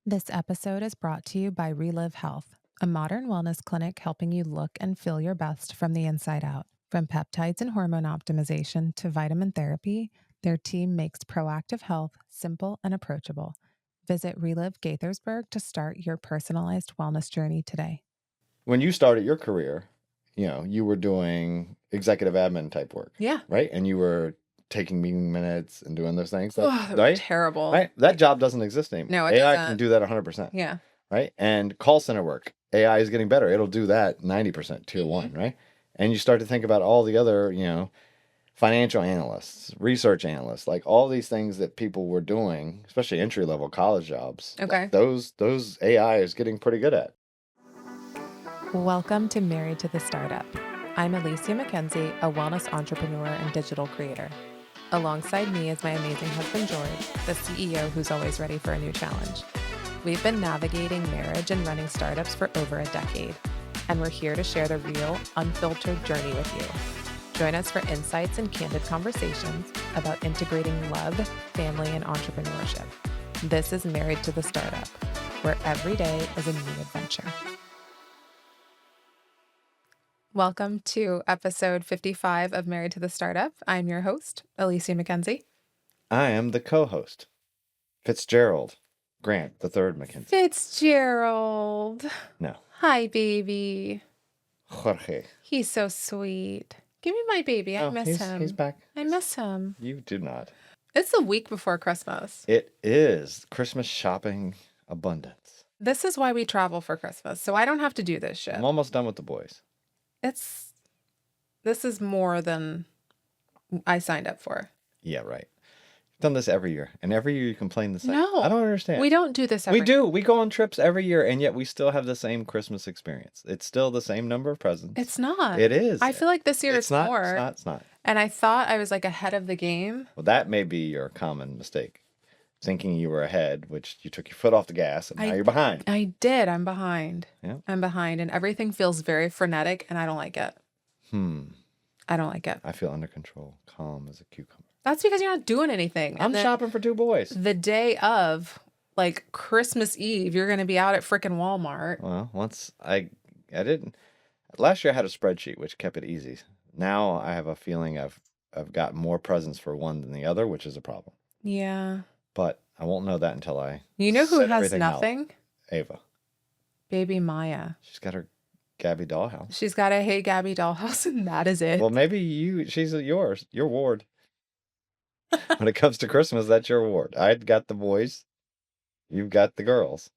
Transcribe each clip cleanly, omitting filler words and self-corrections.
This episode is brought to you by Relive Health, a modern wellness clinic helping you look and feel your best from the inside out. From peptides and hormone optimization to vitamin therapy, their team makes proactive health simple and approachable. Visit Relive Gaithersburg to start your personalized wellness journey today. When you started your career, you were doing executive admin type work. Yeah. Right? And you were taking meeting minutes and doing those things. That was right? terrible. Right? That job doesn't exist anymore. No, it AI doesn't. can do that 100%. Yeah. Right? And call center work, AI is getting better. It'll do that 90% tier one, right? And you start to think about all the other, financial analysts, research analysts, like all these things that people were doing, especially entry level college jobs. Okay. Those AI is getting pretty good at. Welcome to Married to the Startup. I'm Alicia McKenzie, a wellness entrepreneur and digital creator. Alongside me is my amazing husband, George, the CEO who's always ready for a new challenge. We've been navigating marriage and running startups for over a decade, and we're here to share the real, unfiltered journey with you. Join us for insights and candid conversations about integrating love, family, and entrepreneurship. This is Married to the Startup, where every day is a new adventure. Welcome to episode 55 of Married to the Startup. I'm your host, Alicia McKenzie. I am the co-host, Fitzgerald Grant, the third McKenzie. Fitzgerald. No. Hi, baby. Jorge. He's so sweet. Give me my baby. I miss him. He's back. I miss him. You do not. It's the week before Christmas. It is Christmas shopping abundance. This is why we travel for Christmas, so I don't have to do this shit. I'm almost done with the boys. This is more than I signed up for. Yeah, right. You've done this every year, and every year you complain the same. No. I don't understand. We don't do this every year. We do. We go on trips every year, and yet we still have the same Christmas experience. It's still the same number of presents. It's not. It is. I feel like this year it's not, more. It's not. And I thought I was like ahead of the game. Well, that may be your common mistake. Thinking you were ahead, which you took your foot off the gas, and now you're behind. I did. I'm behind. Yeah. I'm behind, and everything feels very frenetic, and I don't like it. I don't like it. I feel under control, calm as a cucumber. That's because you're not doing anything. I'm shopping for two boys. The day of, like, Christmas Eve, you're going to be out at frickin' Walmart. Well, once I didn't. Last year I had a spreadsheet, which kept it easy. Now I have a feeling I've got more presents for one than the other, which is a problem. Yeah. But I won't know that until I. You know who has nothing? Ava. Baby Maya. She's got her Gabby dollhouse. She's got a Hey Gabby dollhouse, and that is it. Well, maybe she's your ward. When it comes to Christmas, that's your ward. I've got the boys. You've got the girls.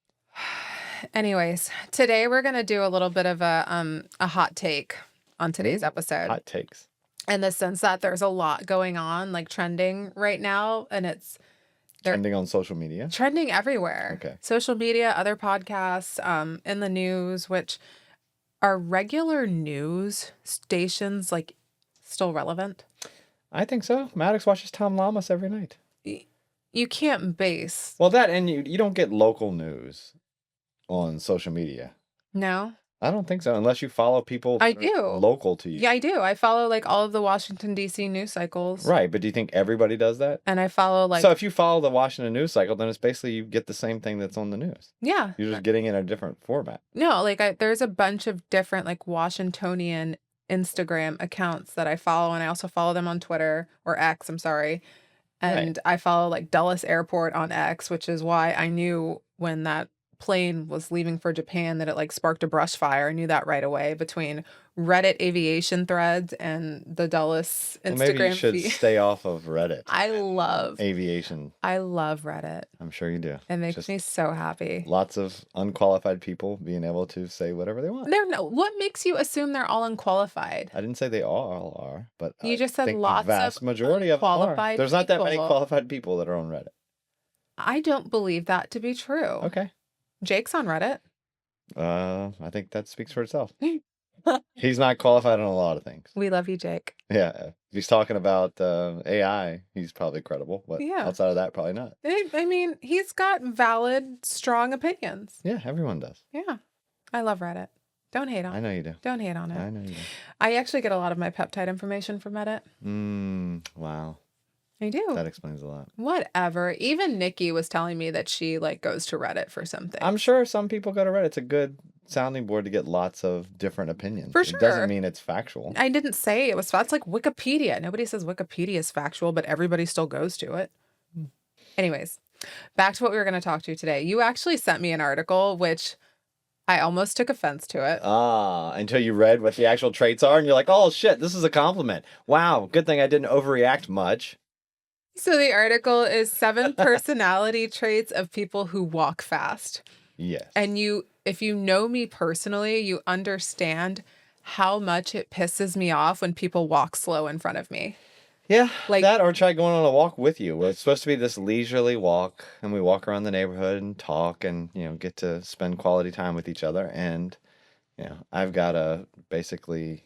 Anyways, today we're going to do a little bit of a hot take on today's episode. Hot takes. In the sense that there's a lot going on, like trending right now, and it's trending on social media. Trending everywhere. Okay. Social media, other podcasts, in the news, which are regular news stations like still relevant? I think so. Maddox watches Tom Lamas every night. You can't base. Well, that and you don't get local news on social media. No? I don't think so, unless you follow people I do. Local to you. Yeah, I do. I follow like all of the Washington, D.C. news cycles. Right, but do you think everybody does that? And I follow like... So if you follow the Washington news cycle, then it's basically you get the same thing that's on the news. Yeah. You're just getting in a different format. No, like there's a bunch of different like Washingtonian Instagram accounts that I follow, and I also follow them on Twitter, or X, I'm sorry. And I follow like Dulles Airport on X, which is why I knew when that plane was leaving for Japan that it like sparked a brush fire. I knew that right away between Reddit aviation threads and the Dulles Instagram maybe you should feed. Stay off of Reddit. I love aviation. I love Reddit. I'm sure you do. It makes me so happy. Lots of unqualified people being able to say whatever they want. What makes you assume they're all unqualified? I didn't say they all are, but you just said think lots the vast of majority of qualified. There's not that many qualified people that are on Reddit. I don't believe that to be true. Okay. Jake's on Reddit. I think that speaks for itself. He's not qualified on a lot of things. We love you, Jake. Yeah. If he's talking about AI, he's probably credible, but outside of that, probably not. I mean, he's got valid, strong opinions. Yeah, everyone does. Yeah. I love Reddit. Don't hate on it. I know you do. Don't hate on it. I know you do. I actually get a lot of my peptide information from Reddit. Wow. I do. That explains a lot. Whatever. Even Nikki was telling me that she like goes to Reddit for something. I'm sure some people go to Reddit. It's a good sounding board to get lots of different opinions. For It doesn't sure. mean it's factual. I didn't say it was that's like Wikipedia. Nobody says Wikipedia is factual, but everybody still goes to it. Anyways, back to what we were going to talk to today. You actually sent me an article, which I almost took offense to it. Until you read what the actual traits are, and you're like, oh shit, this is a compliment. Wow, good thing I didn't overreact much. So the article is 7 personality traits of people who walk fast. Yes. And if you know me personally, you understand how much it pisses me off when people walk slow in front of me. Yeah, Like- that or try going on a walk with you. Well, it's supposed to be this leisurely walk, and we walk around the neighborhood and talk and, get to spend quality time with each other. And, I've got to basically,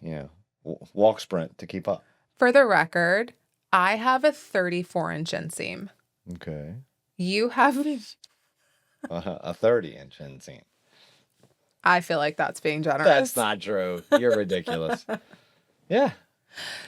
walk sprint to keep up. For the record, I have a 34-inch inseam. Okay. You have... A 30-inch inseam. I feel like that's being generous. That's not true. You're ridiculous. Yeah.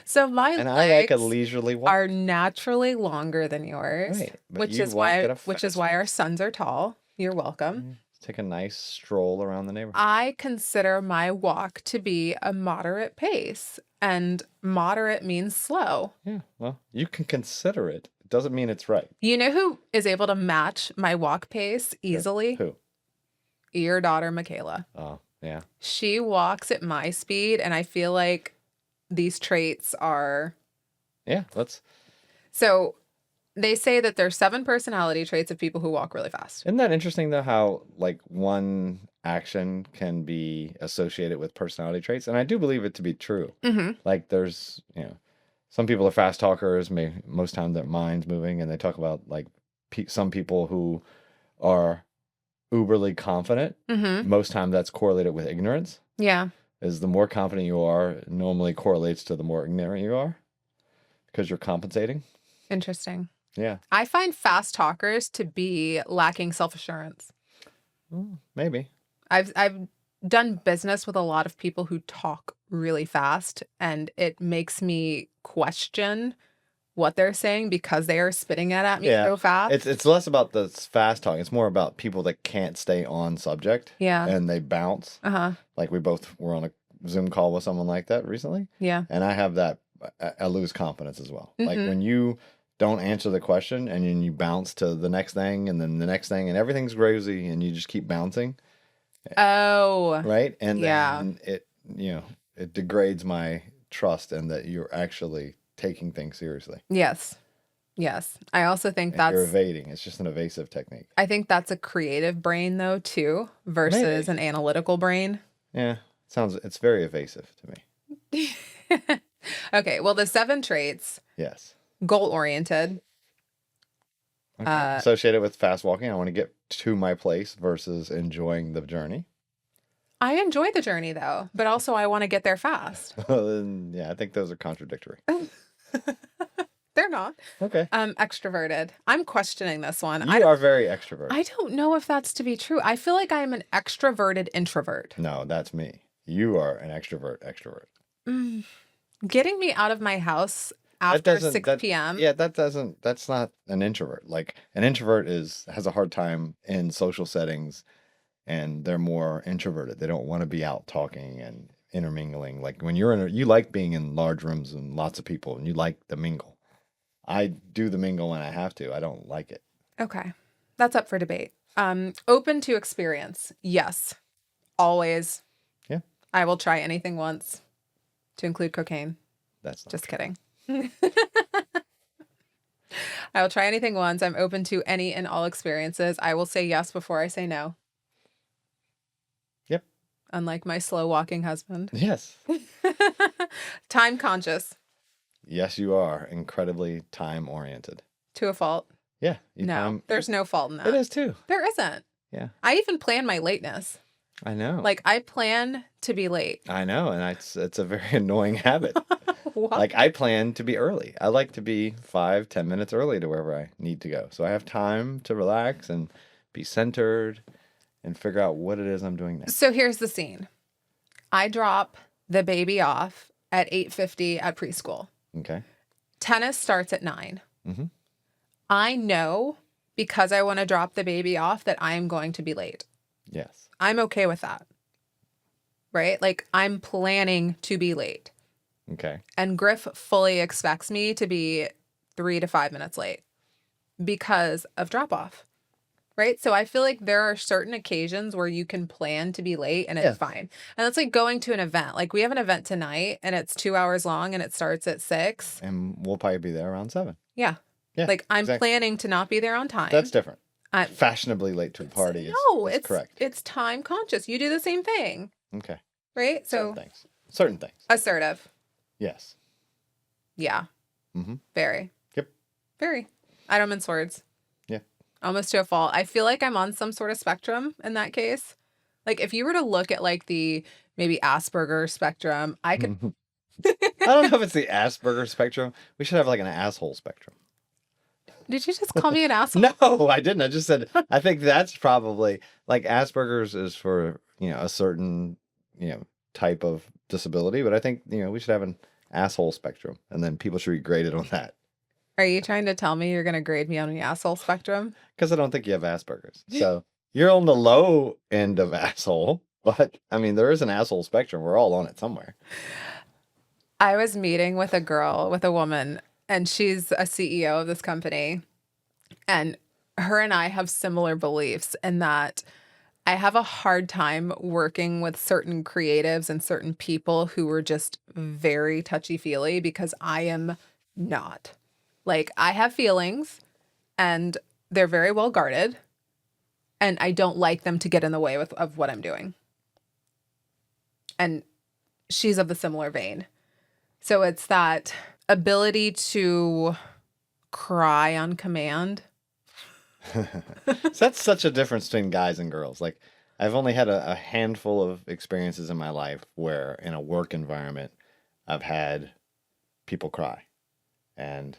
So my And legs I like a leisurely walk. are naturally longer than yours, Right, but which you is walk at why a fast our sons are tall. You're welcome. Take a nice stroll around the neighborhood. I consider my walk to be a moderate pace, and moderate means slow. Yeah, well, you can consider it. It doesn't mean it's right. You know who is able to match my walk pace easily? Who? Your daughter, Michaela. Oh, yeah. She walks at my speed, and I feel like these traits are... Yeah, So they say that there's 7 personality traits of people who walk really fast. Isn't that interesting, though, how, like, one action can be associated with personality traits? And I do believe it to be true. Mm-hmm. Like, there's, some people are fast talkers. Most times their mind's moving, and they talk about, like, some people who are uberly confident. Mm-hmm. Most time that's correlated with ignorance. Yeah. Is the more confident you are, it normally correlates to the more ignorant you are because you're compensating. Interesting. Yeah. I find fast talkers to be lacking self-assurance. Maybe. I've done business with a lot of people who talk really fast, and it makes me question what they're saying because they are spitting it at me so fast. It's less about the fast talking. It's more about people that can't stay on subject. Yeah. And they bounce. Uh-huh. Like we both were on a Zoom call with someone like that recently. Yeah. And I have that. I lose confidence as well. Mm-hmm. Like when you don't answer the question and then you bounce to the next thing and then the next thing and everything's rosy and you just keep bouncing. Oh. Right? And yeah. then it degrades my trust in that you're actually taking things seriously. Yes. Yes. I also think You're evading. It's just an evasive technique. I think that's a creative brain though too versus an analytical brain. Yeah. It's very evasive to me. Okay. Well, the 7 traits. Yes. Goal-oriented. Okay. Associated with fast walking, I want to get to my place versus enjoying the journey. I enjoy the journey though, but also I want to get there fast. Yeah, I think those are contradictory. They're not. Okay. Extroverted. I'm questioning this one. You are very extroverted. I don't know if that's to be true. I feel like I'm an extroverted introvert. No, that's me. You are an extrovert. Getting me out of my house after 6 p.m. Yeah, that's not an introvert. Like an introvert has a hard time in social settings and they're more introverted. They don't want to be out talking and intermingling. Like when you like being in large rooms and lots of people and you like the mingle. I do the mingle when I have to. I don't like it. Okay. That's up for debate. Open to experience. Yes. Always. Yeah. I will try anything once, to include cocaine. That's not just true. kidding. I will try anything once. I'm open to any and all experiences. I will say yes before I say no. Yep. Unlike my slow walking husband. Yes. Time conscious. Yes, you are incredibly time oriented. To a fault. Yeah. There's no fault in that. It is too. There isn't. Yeah. I even plan my lateness. I know. Like I plan to be late. I know, and it's a very annoying habit. What? Like I plan to be early. I like to be 5-10 minutes early to wherever I need to go. So I have time to relax and be centered and figure out what it is I'm doing next. So here's the scene. I drop the baby off at 8:50 at preschool. Okay. Tennis starts at 9. Mm-hmm. I know because I want to drop the baby off that I am going to be late. Yes. I'm okay with that. Right? Like I'm planning to be late. Okay. And Griff fully expects me to be 3 to 5 minutes late because of drop off. Right? So I feel like there are certain occasions where you can plan to be late and it's Yes. fine. And it's like going to an event. Like we have an event tonight and it's 2 hours long and it starts at 6. And we'll probably be there around 7. Yeah. Yeah. Like I'm exactly. planning to not be there on time. That's different. I, Fashionably late to a party is correct. It's time conscious. You do the same thing. Okay. Right? Certain So things. Certain things. assertive. Yes. Yeah. Mm-hmm. Very. Yep. Very. I don't mince words. Yeah. Almost to a fault. I feel like I'm on some sort of spectrum in that case. Like if you were to look at like the maybe Asperger spectrum, I could. I don't know if it's the Asperger spectrum. We should have like an asshole spectrum. Did you just call me an asshole? No, I didn't. I just said I think that's probably like Asperger's is for, a certain, type of disability, but I think, we should have an asshole spectrum and then people should be graded on that. Are you trying to tell me you're going to grade me on the asshole spectrum? Because I don't think you have Asperger's. So you're on the low end of asshole, but I mean, there is an asshole spectrum. We're all on it somewhere. I was meeting with a woman, and she's a CEO of this company. And her and I have similar beliefs in that I have a hard time working with certain creatives and certain people who are just very touchy-feely because I am not. Like, I have feelings and they're very well guarded, and I don't like them to get in the way of what I'm doing. And she's of the similar vein. So it's that ability to cry on command. So that's such a difference between guys and girls. Like I've only had a handful of experiences in my life where in a work environment I've had people cry. And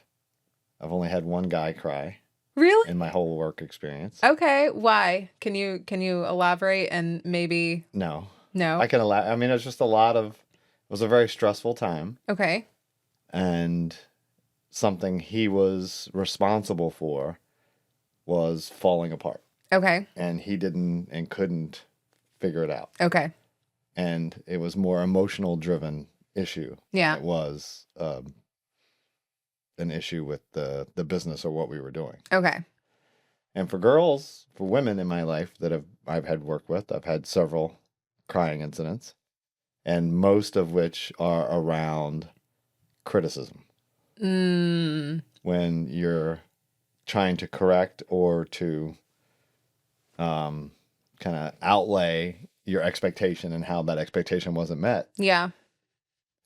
I've only had one guy cry Really? in my whole work experience. Okay, why? Can you elaborate and maybe No. no? I can I mean, it was a very stressful time. Okay. And something he was responsible for was falling apart. Okay. And he didn't and couldn't figure it out. Okay. And it was more emotional driven issue. Yeah. It was an issue with the business or what we were doing. Okay. And for women in my life that I've had work with, I've had several crying incidents, and most of which are around criticism. When you're trying to correct or to kind of outlay your expectation and how that expectation wasn't met. Yeah.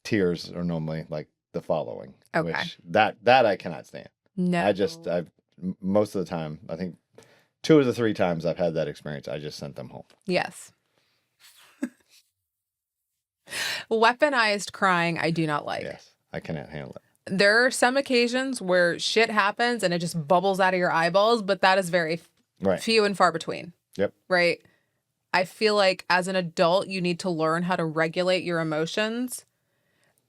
Tears are normally like the following. Okay. Which that I cannot stand. No. I've most of the time, I think 2 of the 3 times I've had that experience, I just sent them home. Yes. Weaponized crying, I do not like. Yes, I cannot handle it. There are some occasions where shit happens and it just bubbles out of your eyeballs, but that is very few and far between. Yep. Right? I feel like as an adult, you need to learn how to regulate your emotions.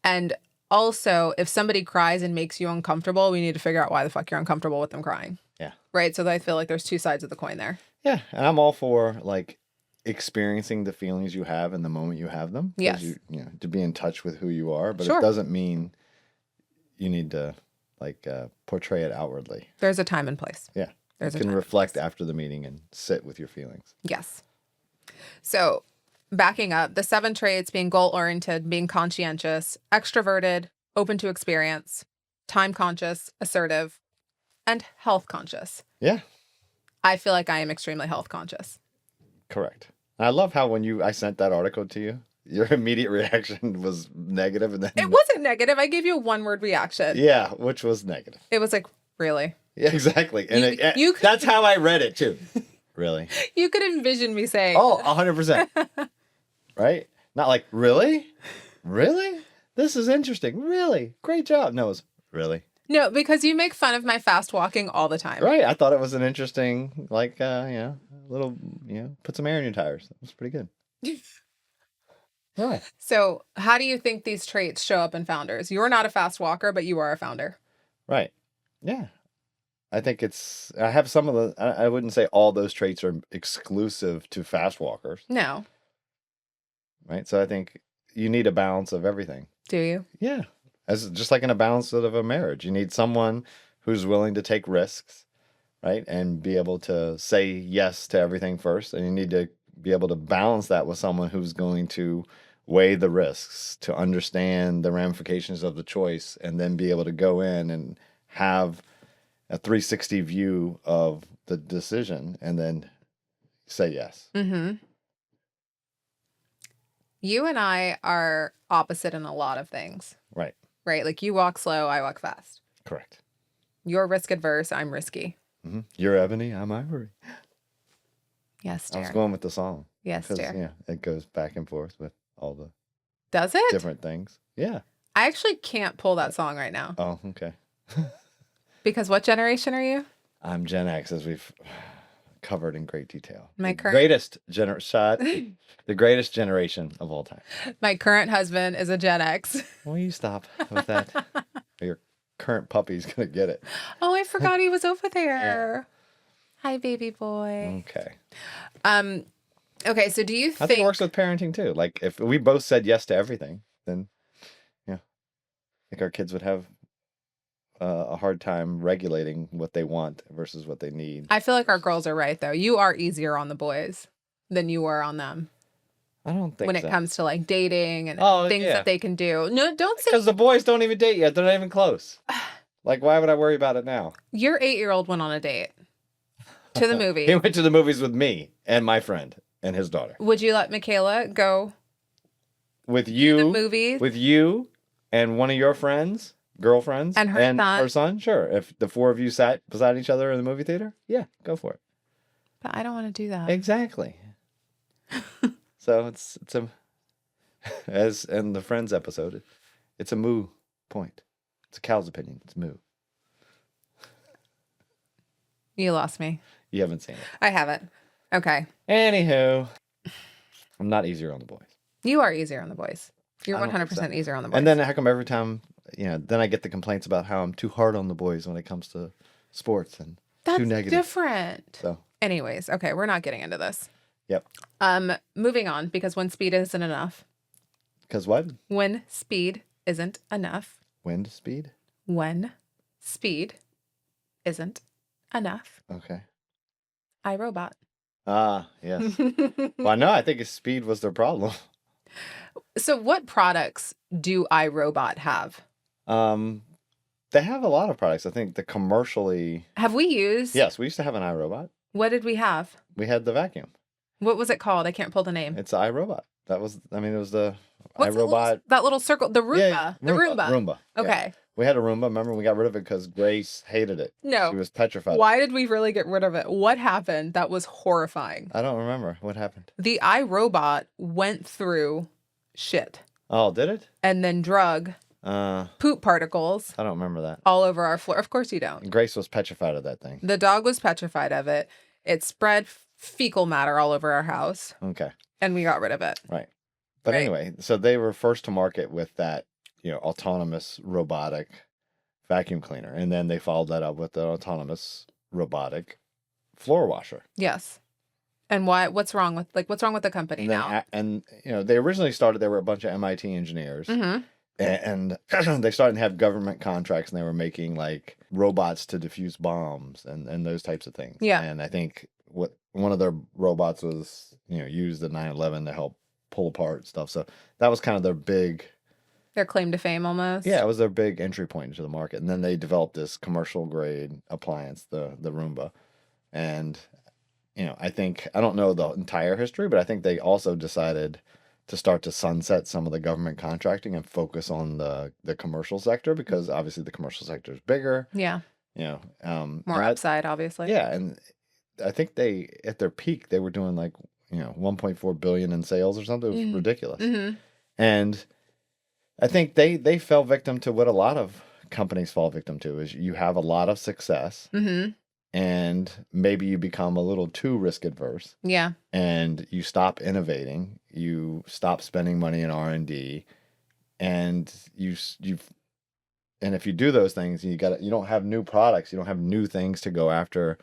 And also, if somebody cries and makes you uncomfortable, we need to figure out why the fuck you're uncomfortable with them crying. Yeah. Right? So I feel like there's 2 sides of the coin there. Yeah, and I'm all for like experiencing the feelings you have in the moment you have them. Yes. You to be in touch with who you are, but Sure. It doesn't mean you need to like portray it outwardly. There's a time and place. Yeah. There's you can reflect after the meeting and sit with your feelings. Yes. So backing up, the 7 traits being goal-oriented, being conscientious, extroverted, open to experience, time conscious, assertive, and health conscious. Yeah. I feel like I am extremely health conscious. Correct. And I love how when I sent that article to you, your immediate reaction was negative, and then It wasn't negative. I gave you a 1-word reaction. Yeah, which was negative. It was like, really? Yeah, exactly. And you that's how I read it too. Really? You could envision me saying, Oh, 100%. Right? Not like, really? Really? This is interesting. Really? Great job. No, it was, really? No, because you make fun of my fast walking all the time. Right. I thought it was an interesting, like, little, put some air in your tires. That was pretty good. Right. So how do you think these traits show up in founders? You're not a fast walker, but you are a founder. Right. Yeah. I think I have some of I wouldn't say all those traits are exclusive to fast walkers, No. right? So I think you need a balance of everything. Do you? Yeah. As just like in a balance of a marriage, you need someone who's willing to take risks, right? And be able to say yes to everything first. And you need to be able to balance that with someone who's going to weigh the risks, to understand the ramifications of the choice, and then be able to go in and have a 360 view of the decision and then say yes. Mm-hmm. You and I are opposite in a lot of things, Right. right? Like you walk slow, I walk fast. Correct. You're risk adverse, I'm risky. You're Ebony, I'm Ivory. Yes, I was dear. going with the song. Yes, Because, dear. yeah, it goes back and forth with all the Does it? different things. Yeah. I actually can't pull that song right now. Oh, okay. Because what generation are you? I'm Gen X, as we've covered in great detail. My The current greatest the greatest generation of all time. My current husband is a Gen X. Will you stop with that? Your current puppy's gonna get it. Oh, I forgot he was over there. Hi, baby boy. Okay. Okay, so do you I think it works with parenting too. Like if we both said yes to everything, then yeah, I think our kids would have a hard time regulating what they want versus what they need. I feel like our girls are right though. You are easier on the boys than you were on them I don't think when it so. comes to like dating and things yeah. that they can do. No, don't say Because the boys don't even date yet. They're not even close. Like, why would I worry about it now? your 8-year-old went on a date to the He movie. went to the movies with me and my friend and his daughter. Would you let Michaela go With to the you, movies? with you and one of your friends, girlfriends, And her son? Sure. If the four of you sat beside each other in the movie theater, yeah, go for it. But I don't want to do that. Exactly. So it's a, as in the Friends episode, it's a moo point. It's a cow's opinion. It's moo. You lost me. You haven't seen it. I haven't. Okay. Anywho, I'm not easier on the boys. You are easier on the boys. You're I don't think 100% so. easier on the boys. And then how come every time, then I get the complaints about how I'm too hard on the boys when it comes to sports and that's too negative. different. So, Anyways, okay, we're not getting into this. yep. Moving on, because when speed isn't enough. Because what? When speed isn't enough. Wind speed? When speed isn't enough. Okay. iRobot. Ah, yes. Well, no, I think speed was their problem. So what products do iRobot have? They have a lot of products. I think the commercially. Have we used? Yes, we used to have an iRobot. What did we have? We had the vacuum. What was it called? I can't pull the name. It's iRobot. It was the What's iRobot. that little circle? The Roomba. Yeah, The Roomba. Roomba. Yeah. Okay. We had a Roomba. Remember, we got rid of it because Grace hated it. No. She was petrified. Why did we really get rid of it? What happened? That was horrifying. I don't remember what happened. The iRobot went through shit Oh, did it? and then drug poop particles I don't remember that. all over our floor. Of course you don't. Grace was petrified of that thing. The dog was petrified of it. It spread fecal matter all over our house, Okay, and we got rid of it. right. But Right. anyway, so they were first to market with that, autonomous robotic vacuum cleaner, and then they followed that up with the autonomous robotic floor washer. Yes. And what's wrong with the company And then, now? they originally started. There were a bunch of MIT engineers, Mm-hmm. and they started to have government contracts, and they were making like robots to defuse bombs and those types of things. Yeah. And I think one of their robots was used at 9/11 to help pull apart stuff. So that was kind of Their claim to fame almost. it was their big entry point into the market. And then they developed this commercial grade appliance, the Roomba. And, I don't know the entire history, but I think they also decided to start to sunset some of the government contracting and focus on the commercial sector, because obviously the commercial sector is bigger, Yeah. More and upside, obviously. yeah. And I think at their peak, they were doing like, 1.4 billion in sales or something. It was ridiculous. Mm-hmm. And I think they fell victim to what a lot of companies fall victim to, is you have a lot of success Mm-hmm. and maybe you become a little too risk adverse Yeah. and you stop innovating, you stop spending money in R&D, and you And if you do those things, you don't have new products, you don't have new things to go after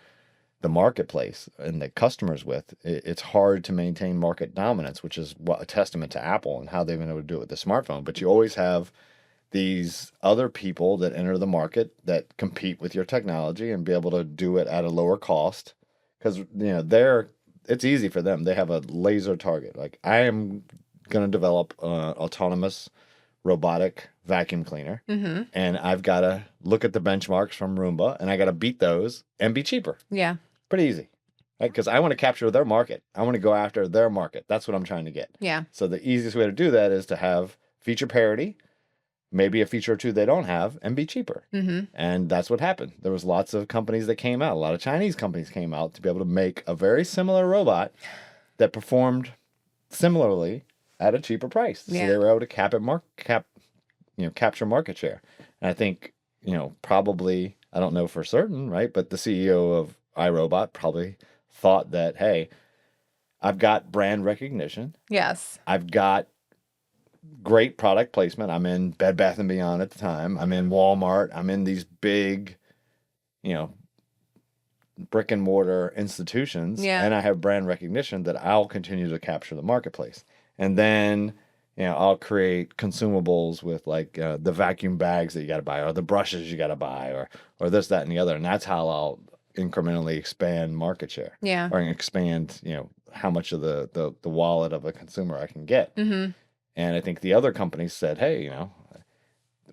the marketplace and the customers with. It's hard to maintain market dominance, which is what a testament to Apple and how they've been able to do it with the smartphone. But you always have these other people that enter the market that compete with your technology and be able to do it at a lower cost because it's easy for them. They have a laser target. Like, I am going to develop autonomous robotic vacuum cleaner, and I've got to look at the benchmarks from Roomba, and I got to beat those and be cheaper. Yeah. Pretty easy, right? Because I want to capture their market. I want to go after their market. That's what I'm trying to get. Yeah. So the easiest way to do that is to have feature parity, maybe a feature or two they don't have, and be cheaper. And that's what happened. There was lots of companies that came out. A lot of Chinese companies came out to be able to make a very similar robot that performed similarly at a cheaper price. Yeah. So they were able to capture market share. And I think, probably, I don't know for certain, right? But the CEO of iRobot probably thought that, hey, I've got brand recognition. Yes. I've got great product placement. I'm in Bed Bath & Beyond at the time. I'm in Walmart. I'm in these big, brick and mortar institutions. Yeah. And I have brand recognition that I'll continue to capture the marketplace. And then, I'll create consumables with like the vacuum bags that you got to buy, or the brushes you got to buy, or this, that, and the other. And that's how I'll incrementally expand market share. Yeah. Or expand, how much of the wallet of a consumer I can get. And I think the other companies said, hey,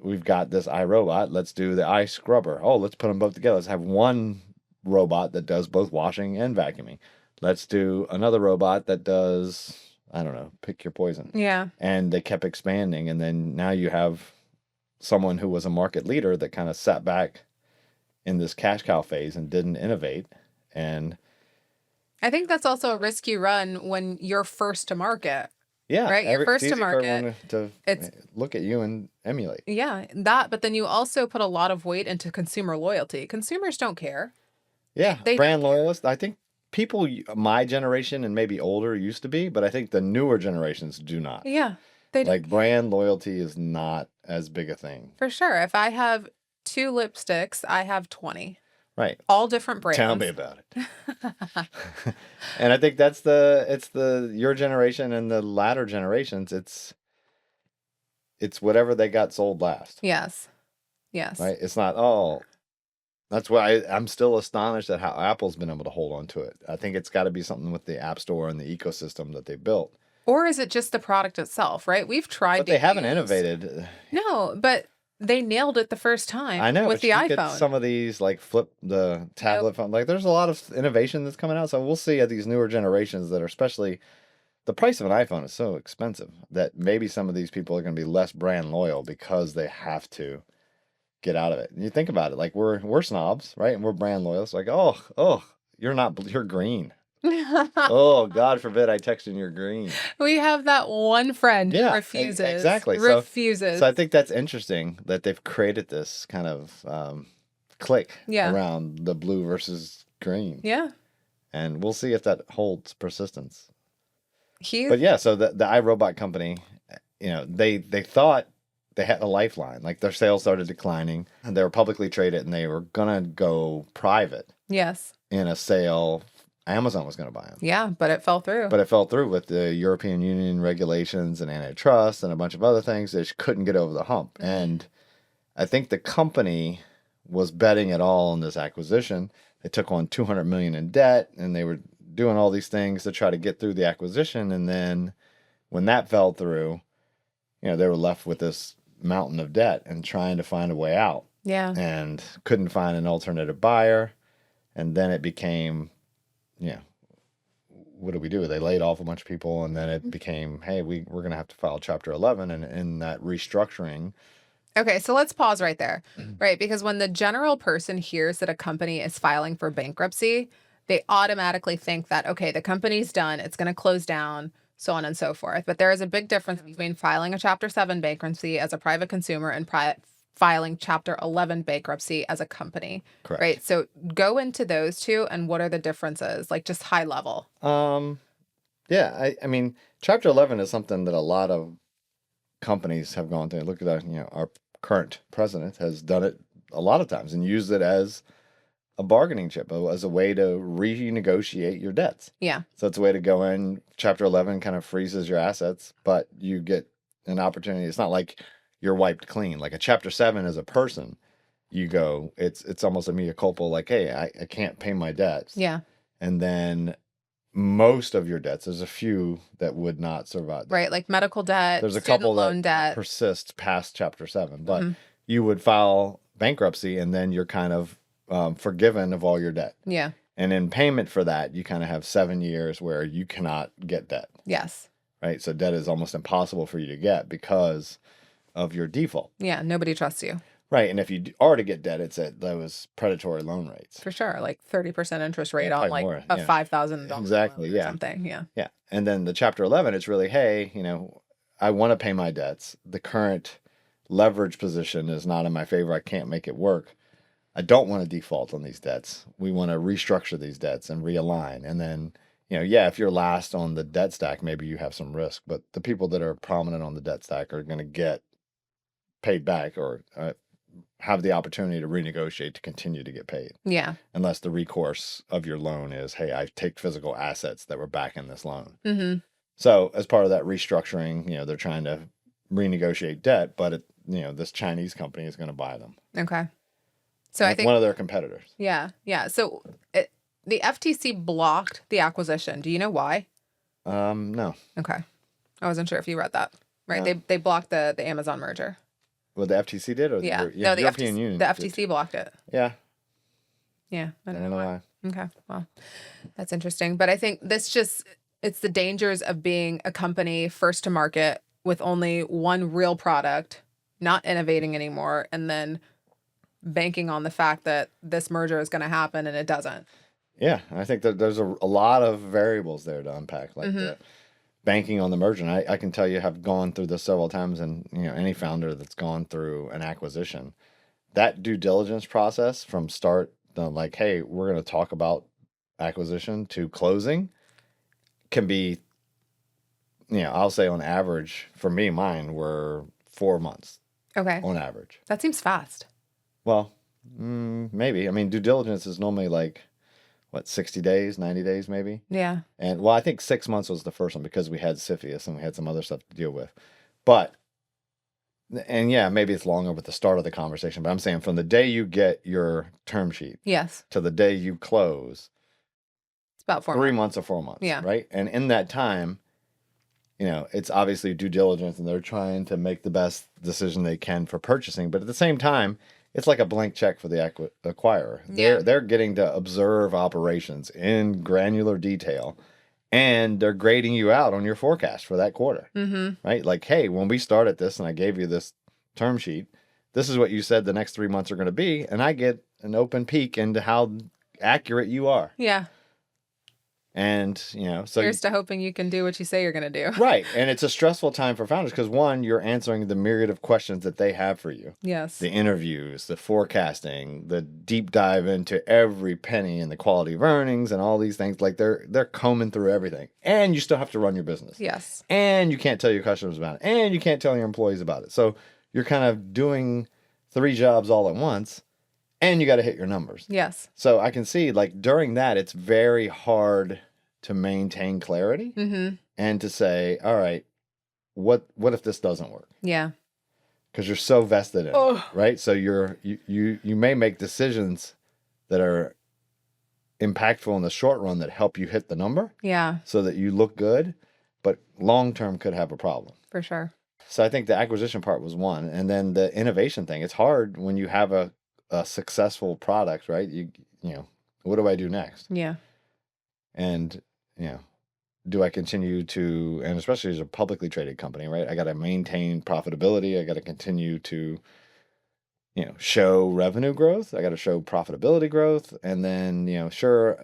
we've got this iRobot. Let's do the iScrubber. Oh, let's put them both together. Let's have one robot that does both washing and vacuuming. Let's do another robot that does, I don't know, pick your poison. Yeah. And they kept expanding. And then now you have someone who was a market leader that kind of sat back in this cash cow phase and didn't innovate. And I think that's also a risk you run when you're first to market. yeah, right. You're first it's to easy for market. everyone to It's look at you and emulate. yeah, but then you also put a lot of weight into consumer loyalty. Consumers don't care. Yeah, They brand loyalist. I think people my generation and maybe older used to be, but I think the newer generations do not. Yeah, they Like, brand loyalty is not as big a thing. for sure. If I have 2 lipsticks, I have 20. Right. All different brands. Tell me about it. And I think it's your generation and the latter generations, it's whatever they got sold last. Yes. Yes. Right? It's not, that's why I'm still astonished at how Apple's been able to hold on to it. I think it's got to be something with the App Store and the ecosystem that they built. Or is it just the product itself, right? We've tried But they haven't innovated. No, but they nailed it the first time. I know, with but the you iPhone. get some of these, like, flip the tablet phone. Like, there's a lot of innovation that's coming out. So we'll see at these newer generations that are, especially, the price of an iPhone is so expensive that maybe some of these people are going to be less brand loyal because they have to get out of it. And you think about it, like, we're snobs, right? And we're brand loyal. It's like, you're green. Oh, God forbid I text and you're green. We have that one friend who refuses. Exactly. Refuses. So I think that's interesting that they've created this kind of clique around the blue versus green. Yeah. And we'll see if that holds persistence. So the iRobot company, they thought they had a lifeline. Like, their sales started declining, and they were publicly traded, and they were gonna go private. Yes. In a sale, Amazon was gonna buy them. Yeah, but it fell through. But it fell through with the European Union regulations and antitrust and a bunch of other things. They just couldn't get over the hump. And I think the company was betting it all on this acquisition. They took on $200 million in debt, and they were doing all these things to try to get through the acquisition. And then when that fell through, they were left with this mountain of debt and trying to find a way out. Yeah. And couldn't find an alternative buyer. And then it became, what do we do? They laid off a bunch of people, and then it became, hey, we're going to have to file Chapter 11. And in that restructuring. Okay, so let's pause right there, right? Because when the general person hears that a company is filing for bankruptcy, they automatically think that, okay, the company's done, it's going to close down, so on and so forth. But there is a big difference between filing a Chapter 7 bankruptcy as a private consumer and filing Chapter 11 bankruptcy as a company. Correct. Right? So go into those two, and what are the differences? Like, just high level. Yeah, I mean, Chapter 11 is something that a lot of companies have gone through. Look at that, our current president has done it a lot of times and used it as a bargaining chip, as a way to renegotiate your debts. Yeah. So it's a way to go in. Chapter 11 kind of freezes your assets, but you get an opportunity. It's not like you're wiped clean. Like a Chapter 7 as a person, you go, it's almost a mea culpa, like, hey, I can't pay my debts. Yeah. And then most of your debts, there's a few that would not survive. Right. Like medical debt, There's a student couple loan that debt. persist past Chapter 7, but you would file bankruptcy and then you're kind of forgiven of all your debt. Yeah. And in payment for that, you kind of have 7 years where you cannot get debt. Yes. Right. So debt is almost impossible for you to get because of your default. Yeah. Nobody trusts you. Right. And if you are to get debt, it's at those predatory loan rates. For sure. Like 30% interest rate Yeah, on probably like more, a yeah. $5,000 Exactly, loan or yeah. something. Yeah. Yeah. And then the Chapter 11, it's really, hey, I want to pay my debts. The current leverage position is not in my favor. I can't make it work. I don't want to default on these debts. We want to restructure these debts and realign. And then, if you're last on the debt stack, maybe you have some risk, but the people that are prominent on the debt stack are going to get paid back or have the opportunity to renegotiate to continue to get paid. Yeah. Unless the recourse of your loan is, hey, I take physical assets that were backing this loan. Mm-hmm. So as part of that restructuring, they're trying to renegotiate debt, but this Chinese company is going to buy them. Okay. So I think one of their competitors. Yeah. Yeah. So the FTC blocked the acquisition. Do you know why? No. Okay. I wasn't sure if you read that. Right. No. They blocked the Amazon merger. Well, the FTC did, or Yeah. the the European Union? The FTC blocked it. Yeah. Yeah. I don't know why. Okay. Well, that's interesting. But I think it's the dangers of being a company first to market with only one real product, not innovating anymore, and then banking on the fact that this merger is going to happen and it doesn't. Yeah. I think that there's a lot of variables there to unpack, like the banking on the merger. And I can tell you have gone through this several times, and any founder that's gone through an acquisition, that due diligence process from start, like, hey, we're going to talk about acquisition to closing, can be, I'll say on average, for me, mine were 4 months. Okay. On average. That seems fast. Well, maybe. I mean, due diligence is normally like, 60 days, 90 days maybe? Yeah. And, well, I think 6 months was the first one because we had CFIUS and we had some other stuff to deal with. But, and yeah, maybe it's longer with the start of the conversation, but I'm saying from the day you get your term sheet Yes. to the day you close, it's about 4 3 months. months or 4 months. Yeah. Right? And in that time, it's obviously due diligence and they're trying to make the best decision they can for purchasing. But at the same time, it's like a blank check for the acquirer. Yeah. They're getting to observe operations in granular detail, and they're grading you out on your forecast for that quarter. Mm-hmm. Right? Like, hey, when we started this and I gave you this term sheet, this is what you said the next 3 months are going to be, and I get an open peek into how accurate you are. Yeah. And, so here's to hoping you can do what you say you're going to do. Right. And it's a stressful time for founders because, one, you're answering the myriad of questions that they have for you. Yes. The interviews, the forecasting, the deep dive into every penny and the quality of earnings and all these things. Like they're combing through everything. And you still have to run your business. Yes. And you can't tell your customers about it. And you can't tell your employees about it. So you're kind of doing 3 jobs all at once. And you got to hit your numbers. Yes. So I can see, like, during that, it's very hard to maintain clarity and to say, all right, what if this doesn't work? Yeah. Because you're so vested in it, right? So you may make decisions that are impactful in the short run that help you hit the number. Yeah. So that you look good, but long term could have a problem. For sure. So I think the acquisition part was one. And then the innovation thing, it's hard when you have a successful product, right? You what do I do next? Yeah. And, do I continue to, and especially as a publicly traded company, right? I got to maintain profitability. I got to continue to, show revenue growth. I got to show profitability growth. And then, sure,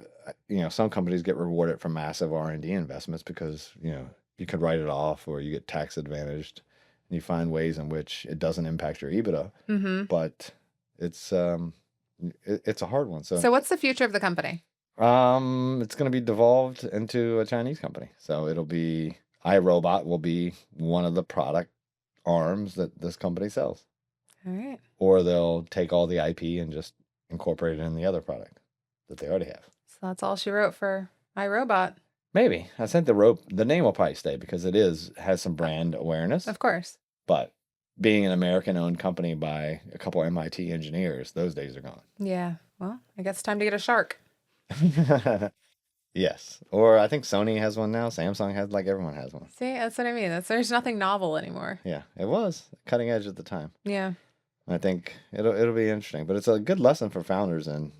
some companies get rewarded for massive R&D investments because, you could write it off or you get tax advantaged and you find ways in which it doesn't impact your EBITDA. Mm-hmm. But it's a hard one. So what's the future of the company? It's going to be devolved into a Chinese company. So it'll be iRobot will be one of the product arms that this company sells. All right. or they'll take all the IP and just incorporate it in the other product that they already have. So that's all she wrote for iRobot. Maybe. I think the name will probably stay because it has some brand awareness. Of course. But being an American-owned company by a couple MIT engineers, those days are gone. Yeah. Well, I guess it's time to get a shark. Yes. Or I think Sony has one now. Samsung has, like, everyone has one. See, that's what I mean. There's nothing novel anymore. Yeah, it was cutting edge at the time. Yeah. I think it'll be interesting, but it's a good lesson for founders and,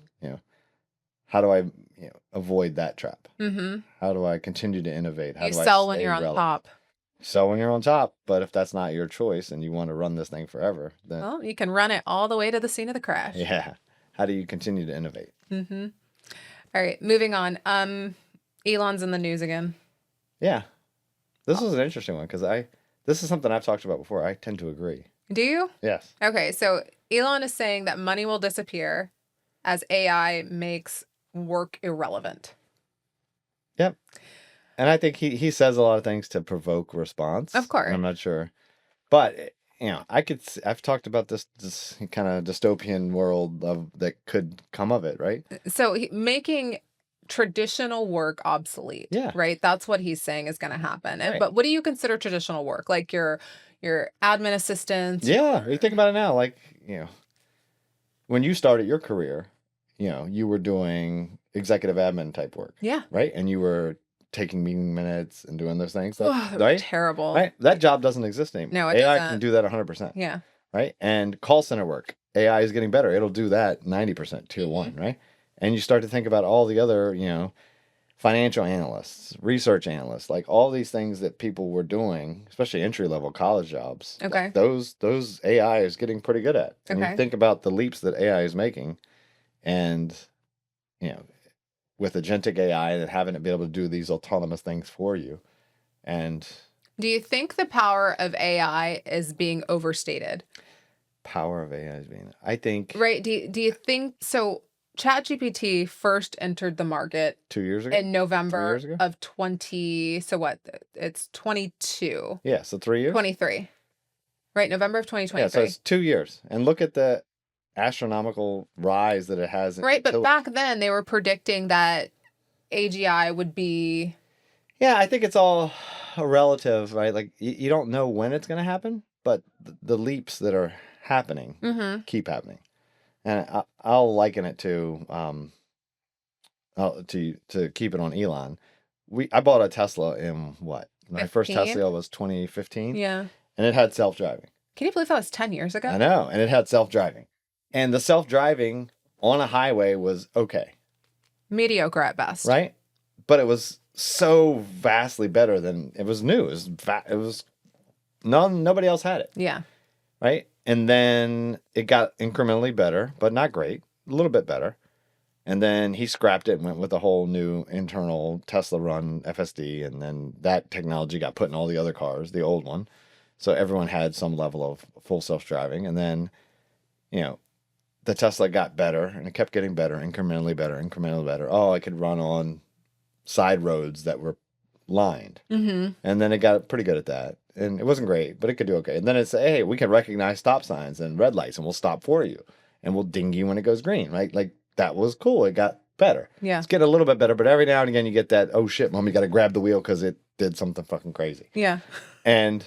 how do I, avoid that trap? Mm-hmm. How do I continue to innovate? How You do I sell when stay you're on relevant? top. Sell when you're on top, but if that's not your choice and you want to run this thing forever, then Well, you can run it all the way to the scene of the crash. yeah, how do you continue to innovate? Mm-hmm. All right, moving on. Elon's in the news again. Yeah, this was an interesting one because this is something I've talked about before. I tend to agree. Do you? Yes. Okay, so Elon is saying that money will disappear as AI makes work irrelevant. Yep. And I think he says a lot of things to provoke response. Of course. I'm not sure. But, I've talked about this kind of dystopian world that could come of it, right? So making traditional work obsolete. Yeah. Right? That's what he's saying is going to happen. Right. But what do you consider traditional work? Like your admin assistant? Yeah. You think about it now, like, when you started your career, you were doing executive admin type work. Yeah. Right? And you were taking meeting minutes and doing those things. Right? Terrible. Right? That job doesn't exist anymore. No, it AI doesn't. can do that 100%. Yeah. Right? And call center work, AI is getting better. It'll do that 90% tier one, right? And you start to think about all the other, financial analysts, research analysts, like all these things that people were doing, especially entry level college jobs. Okay. Those AI is getting pretty good at. And Okay. you think about the leaps that AI is making, and with agentic AI and having it be able to do these autonomous things for you, and Do you think the power of AI is being overstated? power of AI is being, I think, Right? Do you think so? ChatGPT first entered the market 2 years ago. in November years ago? of 20. So what? It's 22, Yeah, so 3 years. 23. Right? November of 2023. Yeah, so it's 2 years, and look at the astronomical rise that it has. Right, but back then they were predicting that AGI would be. Yeah, I think it's all relative, right? Like you don't know when it's going to happen, but the leaps that are happening Mm-hmm. keep happening, and I'll liken it to to keep it on Elon. I bought a Tesla in what? My first 15? Tesla was 2015, Yeah. and it had self-driving. Can you believe that was 10 years ago? I know, and it had self-driving, and the self-driving on a highway was okay. Mediocre at best. Right? But it was so vastly better than it was new. It was nobody else had it. Yeah. Right? And then it got incrementally better, but not great. A little bit better. And then he scrapped it and went with a whole new internal Tesla run FSD. And then that technology got put in all the other cars, the old one. So everyone had some level of full self-driving. And then, the Tesla got better and it kept getting better, incrementally better, incrementally better. Oh, I could run on side roads that were lined. Mm-hmm. And then it got pretty good at that. And it wasn't great, but it could do okay. And then it's, hey, we can recognize stop signs and red lights and we'll stop for you. And we'll ding you when it goes green, right? Like that was cool. It got better. Yeah. It's getting a little bit better, but every now and again you get that, oh shit, mom, you got to grab the wheel because it did something fucking crazy. Yeah. And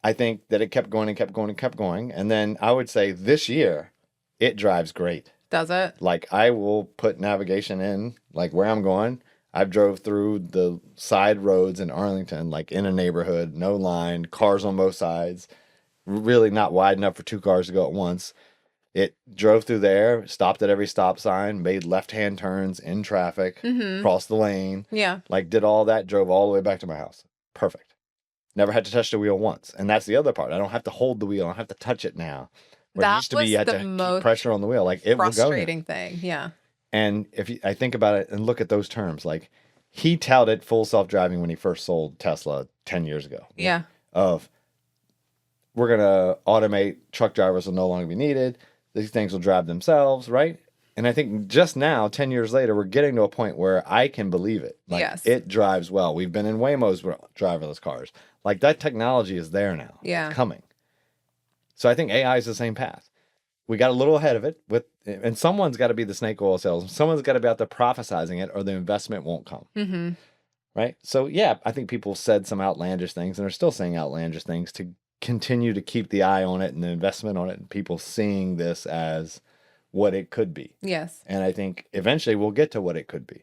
I think that it kept going and kept going and kept going. And then I would say this year, it drives great. Does it? Like I will put navigation in, like where I'm going. I've drove through the side roads in Arlington, like in a neighborhood, no line, cars on both sides, really not wide enough for two cars to go at once. It drove through there, stopped at every stop sign, made left-hand turns in traffic, crossed the lane, Yeah. like did all that, drove all the way back to my house. Perfect. Never had to touch the wheel once. And that's the other part. I don't have to hold the wheel. I don't have to touch it now. Where it used to be you had to keep pressure on the wheel. Like it will go now. Frustrating thing. Yeah. And I think about it and look at those terms, like he touted full self-driving when he first sold Tesla 10 years ago. Yeah. Of we're going to automate, truck drivers will no longer be needed. These things will drive themselves, right? And I think just now, 10 years later, we're getting to a point where I can believe it. Like Yes. it drives well. We've been in Waymo's driverless cars. Like that technology is there now. Yeah. It's coming. So I think AI is the same path. We got a little ahead of it and someone's got to be the snake oil salesman. Someone's got to be out there prophesizing it, or the investment won't come. Mm-hmm. Right. So yeah, I think people said some outlandish things and are still saying outlandish things to continue to keep the eye on it and the investment on it, and people seeing this as what it could be. Yes. And I think eventually we'll get to what it could be.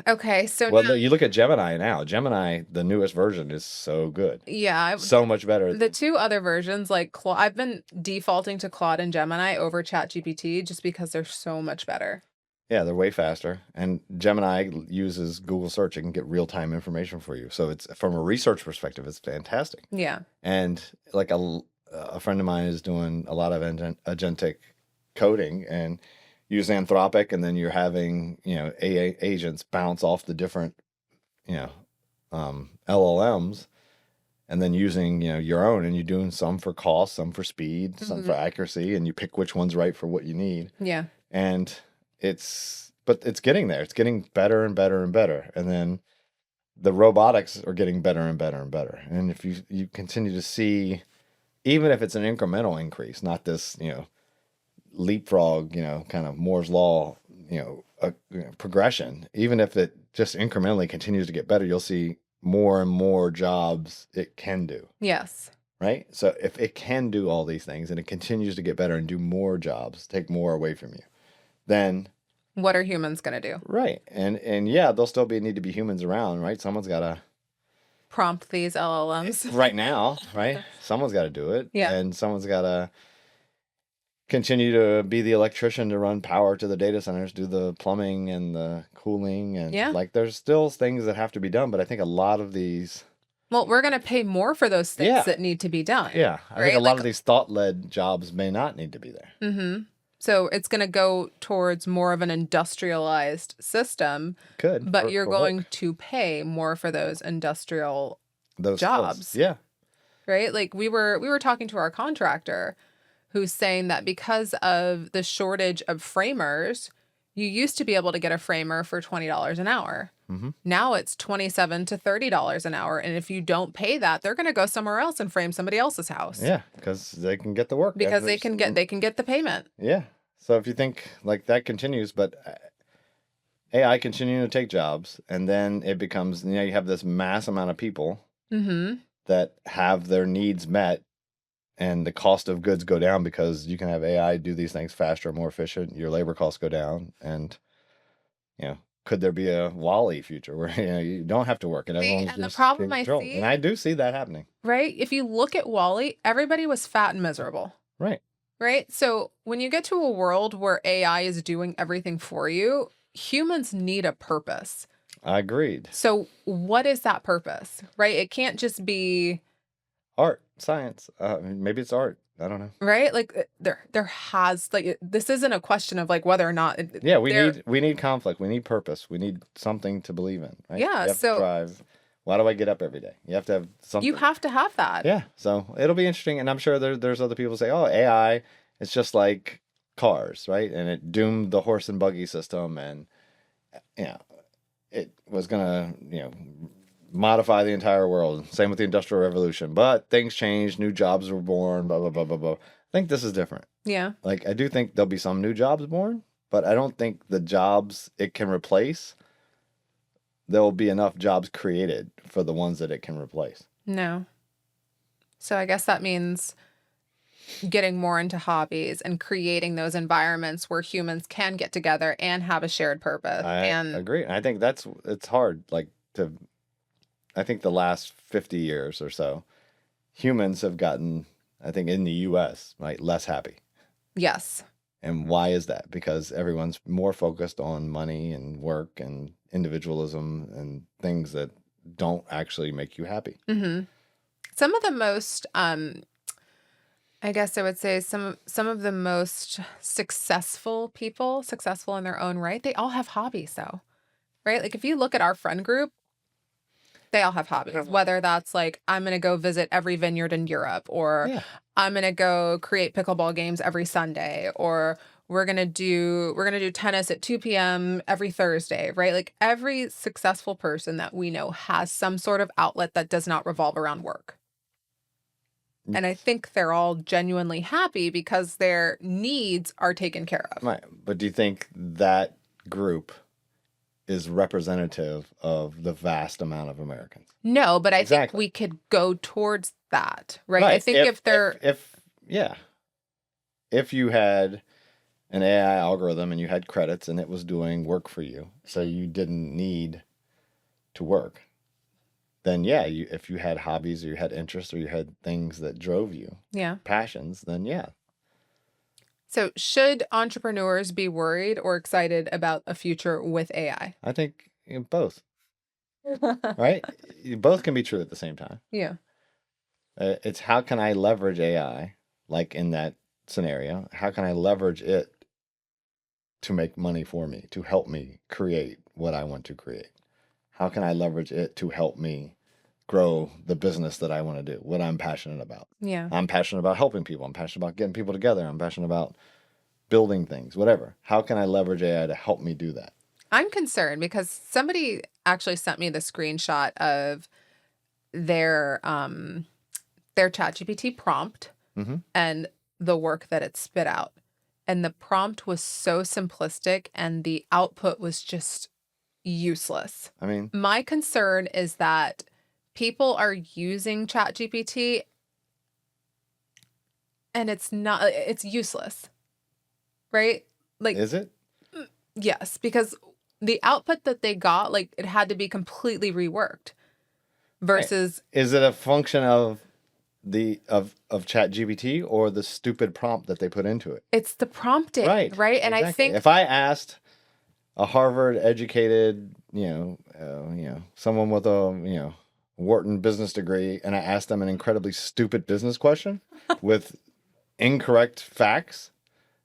Okay. So Well, now, you look at Gemini now. Gemini, the newest version, is so good. yeah, So much better. the two other versions, like I've been defaulting to Claude and Gemini over ChatGPT just because they're so much better. Yeah, they're way faster. And Gemini uses Google search. It can get real-time information for you. So it's, from a research perspective, it's fantastic. Yeah. And like a friend of mine is doing a lot of agentic coding and use Anthropic, and then you're having, AA agents bounce off the different, LLMs, and then using, your own, and you're doing some for cost, some for speed, some for accuracy, and you pick which one's right for what you need. Yeah. And but it's getting there. It's getting better and better and better. And then the robotics are getting better and better and better. And if you continue to see, even if it's an incremental increase, not this, leapfrog, kind of Moore's law, progression, even if it just incrementally continues to get better, you'll see more and more jobs it can do. Yes. Right? So if it can do all these things and it continues to get better and do more jobs, take more away from you, then what are humans going to do? right. And yeah, there'll still need to be humans around, right? Someone's got to prompt these LLMs right now, right? Someone's got to do it. Yeah. And someone's got to continue to be the electrician to run power to the data centers, do the plumbing and the cooling. And like, there's still things that have to be done. But I think a lot of these, well, we're going to pay more for those things that need to be done. Yeah. I think a lot of these thought-led jobs may not need to be there. Mm-hmm. So it's going to go towards more of an industrialized system. But you're going to pay more for those industrial jobs. Skills. Yeah. Right? Like we were talking to our contractor who's saying that because of the shortage of framers, you used to be able to get a framer for $20 an hour. Mm-hmm. Now it's $27 to $30 an hour. And if you don't pay that, they're going to go somewhere else and frame somebody else's house. Yeah, because they can get the work. Because they can get the payment. Yeah. So if you think like that continues, but AI continuing to take jobs, and then it becomes, you have this mass amount of people that have their needs met, and the cost of goods go down because you can have AI do these things faster, more efficient. Your labor costs go down, and could there be a Wall-E future where you don't have to work and everyone's and just the problem in control? And I do see that happening. Right? If you look at Wall-E, everybody was fat and miserable. Right. Right? So when you get to a world where AI is doing everything for you, humans need a purpose. I agreed. So what is that purpose? Right? It can't just be art, science. Maybe it's art. I don't know. Right? Like there has this isn't a question of like whether or not. Yeah, we need conflict. We need purpose. We need something to believe in. Right? Yeah. You have to drive. Why do I get up every day? You have to have something. You have to have that. Yeah. So it'll be interesting, and I'm sure there's other people who say, "Oh, AI, it's just like cars, right?" And it doomed the horse and buggy system, and it was gonna modify the entire world. Same with the Industrial Revolution. But things changed, new jobs were born, blah, blah, blah, blah, blah. I think this is different. Yeah. Like, I do think there'll be some new jobs born, but I don't think the jobs it can replace, there'll be enough jobs created for the ones that it can replace. No. So I guess that means getting more into hobbies and creating those environments where humans can get together and have a shared purpose. I agree. I think it's hard, I think the last 50 years or so, humans have gotten, I think in the US, right, less happy. Yes. And why is that? Because everyone's more focused on money and work and individualism and things that don't actually make you happy. Mm-hmm. Some of the most, I guess I would say some of the most successful people, successful in their own right, they all have hobbies though, right? Like if you look at our friend group, they all have hobbies, whether that's like, I'm going to go visit every vineyard in Europe, or I'm going to go create pickleball games every Sunday, or we're going to do tennis at 2 p.m. every Thursday, right? Like every successful person that we know has some sort of outlet that does not revolve around work. And I think they're all genuinely happy because their needs are taken care of. Right. But do you think that group is representative of the vast amount of Americans? No, but I think Exactly. we could go towards that, right? Right. I think if they're if you had an AI algorithm and you had credits and it was doing work for you, so you didn't need to work, then if you had hobbies or you had interests or you had things that drove you, yeah. passions, then yeah. So should entrepreneurs be worried or excited about a future with AI? I think both, right? Both can be true at the same time. Yeah. It's how can I leverage AI, like in that scenario, how can I leverage it to make money for me, to help me create what I want to create? How can I leverage it to help me grow the business that I want to do, what I'm passionate about? Yeah. I'm passionate about helping people. I'm passionate about getting people together. I'm passionate about building things, whatever. How can I leverage AI to help me do that? I'm concerned because somebody actually sent me the screenshot of their ChatGPT prompt Mm-hmm. and the work that it spit out. And the prompt was so simplistic and the output was just useless. I mean, my concern is that people are using ChatGPT and it's useless. Right? Like, is it? yes, because the output that they got, like, it had to be completely reworked versus Is it a function of of ChatGPT or the stupid prompt that they put into it? it's the prompting, Right. right? And exactly. I think if I asked a Harvard educated, someone with a, Wharton business degree, and I asked them an incredibly stupid business question with incorrect facts,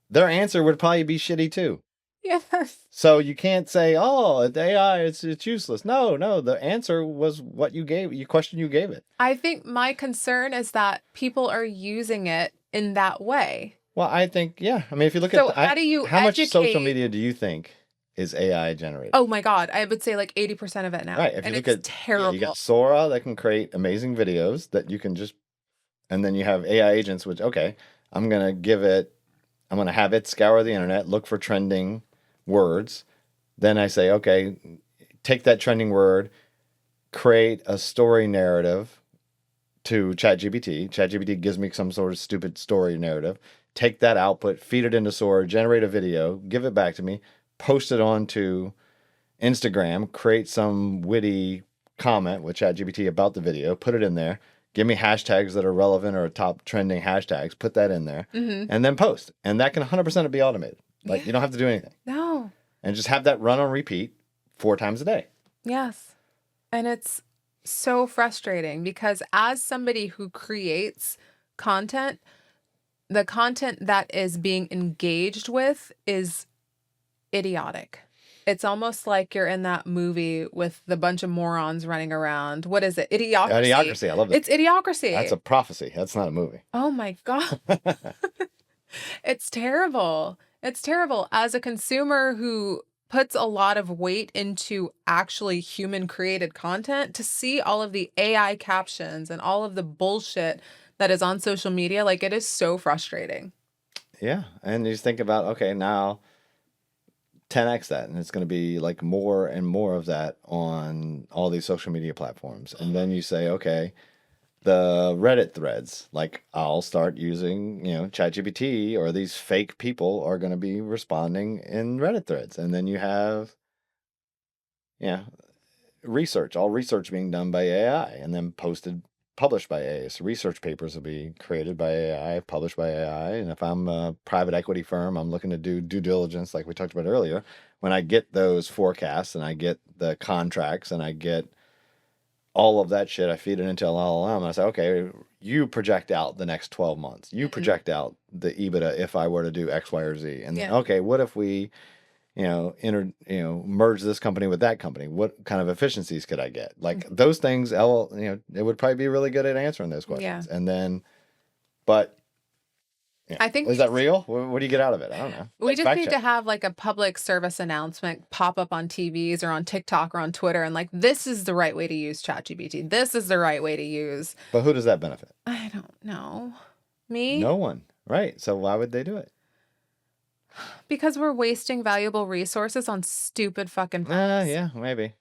their answer would probably be shitty too. yes. So you can't say, "Oh, the AI, it's useless." No, the answer was what you gave. You question you gave it. I think my concern is that people are using it in that way. Well, I think, yeah. I mean, if you look So at how do you how much social educate? media do you think is AI generated? Oh my God, I would say like 80% of it now. Right. If you And look it's at, terrible. you got Sora that can create amazing videos that you can just, and then you have AI agents, which, okay, I'm going to have it scour the internet, look for trending words. Then I say, okay, take that trending word, create a story narrative to ChatGPT. ChatGPT gives me some sort of stupid story narrative. Take that output, feed it into Sora, generate a video, give it back to me, post it onto Instagram, create some witty comment with ChatGPT about the video, put it in there, give me hashtags that are relevant or top trending hashtags, put that in there, and then post. And that can 100% be automated. Like, you don't have to do anything. No. And just have that run on repeat 4 times a day. Yes. And it's so frustrating because as somebody who creates content, the content that is being engaged with is idiotic. It's almost like you're in that movie with the bunch of morons running around. What is it? Idiocracy. Idiocracy. I love that. It's Idiocracy. That's a prophecy. That's not a movie. Oh my God. It's terrible. It's terrible. As a consumer who puts a lot of weight into actually human created content, to see all of the AI captions and all of the bullshit that is on social media, like, it is so frustrating. Yeah. And you just think about, okay, now 10x that, and it's going to be like more and more of that on all these social media platforms. And then you say, okay, the Reddit threads, like, I'll start using, ChatGPT, or these fake people are going to be responding in Reddit threads. And then you have, research, all research being done by AI and then published by AI. So research papers will be created by AI, published by AI. And if I'm a private equity firm, I'm looking to do due diligence, like we talked about earlier. When I get those forecasts and I get the contracts and I get all of that shit, I feed it into LLM. And I say, okay, you project out the next 12 months. You project out the EBITDA if I were to do X, Y, or Z. And then, okay, what if we, merge this company with that company? What kind of efficiencies could I get? Like those things, it would probably be really good at answering those questions. Yeah. And then, but Yeah. I think Is that real? What do you get out of it? I don't know. we just Fact need check. to have like a public service announcement pop up on TVs or on TikTok or on Twitter and like, this is the right way to use ChatGPT. This is the right way to use. But who does that benefit? I don't know. Me? No one. Right. So why would they do it? Because we're wasting valuable resources on stupid fucking products. Yeah, maybe.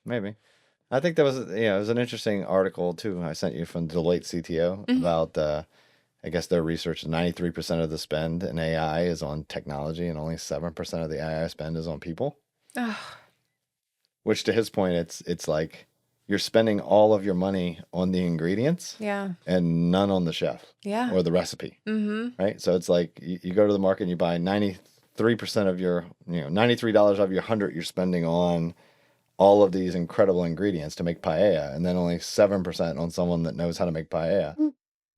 I think that was, it was an interesting article too. I sent you from Deloitte CTO about, I guess their research, 93% of the spend in AI is on technology and only 7% of the AI spend is on people. Ugh. Which to his point, it's like you're spending all of your money on the ingredients Yeah. and none on the chef Yeah. or the recipe, Mm-hmm. right? So it's like you go to the market and you buy 93% of your, $93 of your 100 you're spending on all of these incredible ingredients to make paella, and then only 7% on someone that knows how to make paella.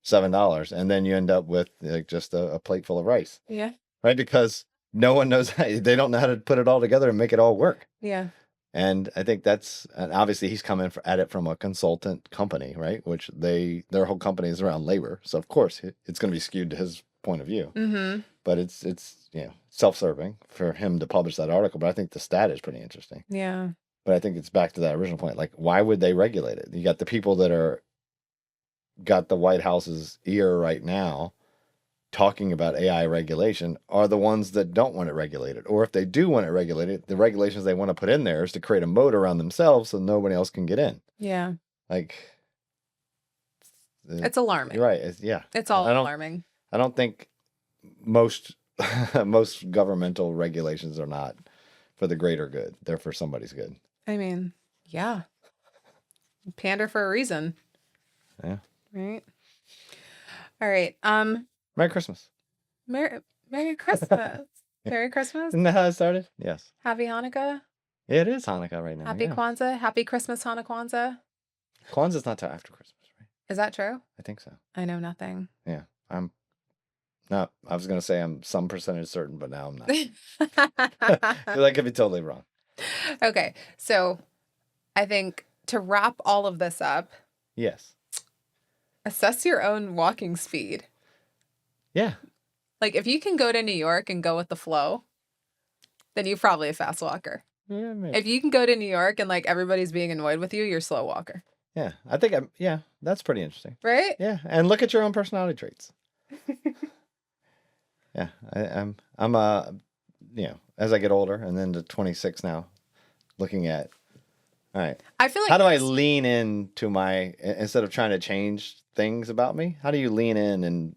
$7, and then you end up with like just a plate full of rice, Yeah. right? Because no one knows they don't know how to put it all together and make it all work. Yeah. And I think and obviously he's coming at it from a consultant company, right? Which their whole company is around labor, so of course it's going to be skewed to his point of view. Mm-hmm. But it's self-serving for him to publish that article. But I think the stat is pretty interesting. Yeah. But I think it's back to that original point. Like, why would they regulate it? You got the people that got the White House's ear right now talking about AI regulation are the ones that don't want it regulated. Or if they do want it regulated, the regulations they want to put in there is to create a moat around themselves so nobody else can get in. Yeah. Like, It's alarming. You're right. It's all alarming. I don't think most most governmental regulations are not for the greater good. They're for somebody's good. I mean, yeah. Pander for a reason. Yeah. Right. All right. Merry Christmas. Merry Christmas. Merry Christmas. Isn't that how it started? Yes. Happy Hanukkah. Yeah, it is Hanukkah right now. Happy Kwanzaa. Happy Christmas, Kwanzaa. Kwanzaa's not till after Christmas, right? Is that true? I think so. I know nothing. Yeah. I'm not. I was going to say I'm some percentage certain, but now I'm not. I could be totally wrong. Okay. So I think to wrap all of this up, yes. Assess your own walking speed. Yeah. Like if you can go to New York and go with the flow, then you're probably a fast walker. Yeah, maybe. If you can go to New York and like everybody's being annoyed with you, you're a slow walker. Yeah. I think that's pretty interesting. Right? Yeah. And look at your own personality traits. Yeah. I'm as I get older and then to 26 now, looking at, all right. I feel like how do I lean into instead of trying to change things about me, how do you lean in and,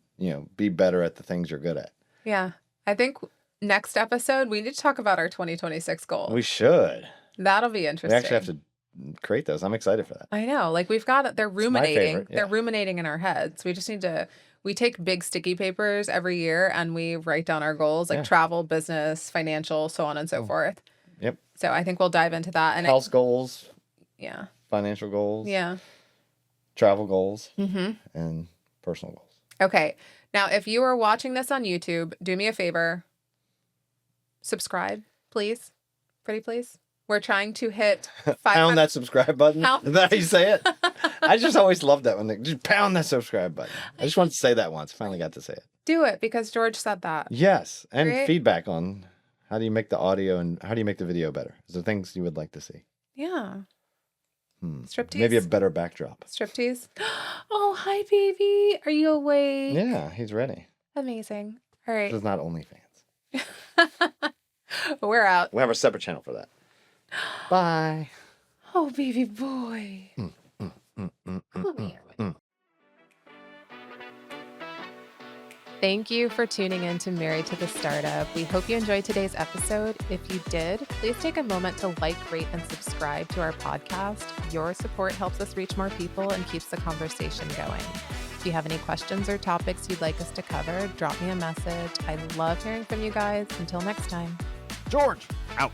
be better at the things you're good at? Yeah. I think next episode, we need to talk about our 2026 goal. We should. That'll be interesting. We actually have to create those. I'm excited for that. I know. Like we've got it. They're ruminating. My favorite, yeah. They're ruminating in our heads. We just need to, we take big sticky papers every year and we write down our goals like travel, business, financial, so on and so forth. Yep. So I think we'll dive into that. And health goals. Yeah. Financial goals. Yeah. Travel goals. Mm-hmm. And personal goals. Okay. Now, if you are watching this on YouTube, do me a favor. Subscribe, please. Pretty please. We're trying to hit 500. Pound that subscribe button. Is that how you say it? I just always loved that one. Just pound that subscribe button. I just wanted to say that once. Finally got to say it. Do it because George said that. Yes. And right? Feedback on how do you make the audio and how do you make the video better? Is there things you would like to see? Yeah. Striptease. Maybe a better backdrop. Striptease. Oh, hi, baby. Are you awake? Yeah, he's ready. Amazing. All right. This is not OnlyFans. We're out. We'll have a separate channel for that. Bye. Oh, baby boy. Come here. Thank you for tuning in to Married to the Startup. We hope you enjoyed today's episode. If you did, please take a moment to like, rate, and subscribe to our podcast. Your support helps us reach more people and keeps the conversation going. If you have any questions or topics you'd like us to cover, drop me a message. I love hearing from you guys. Until next time. George, out.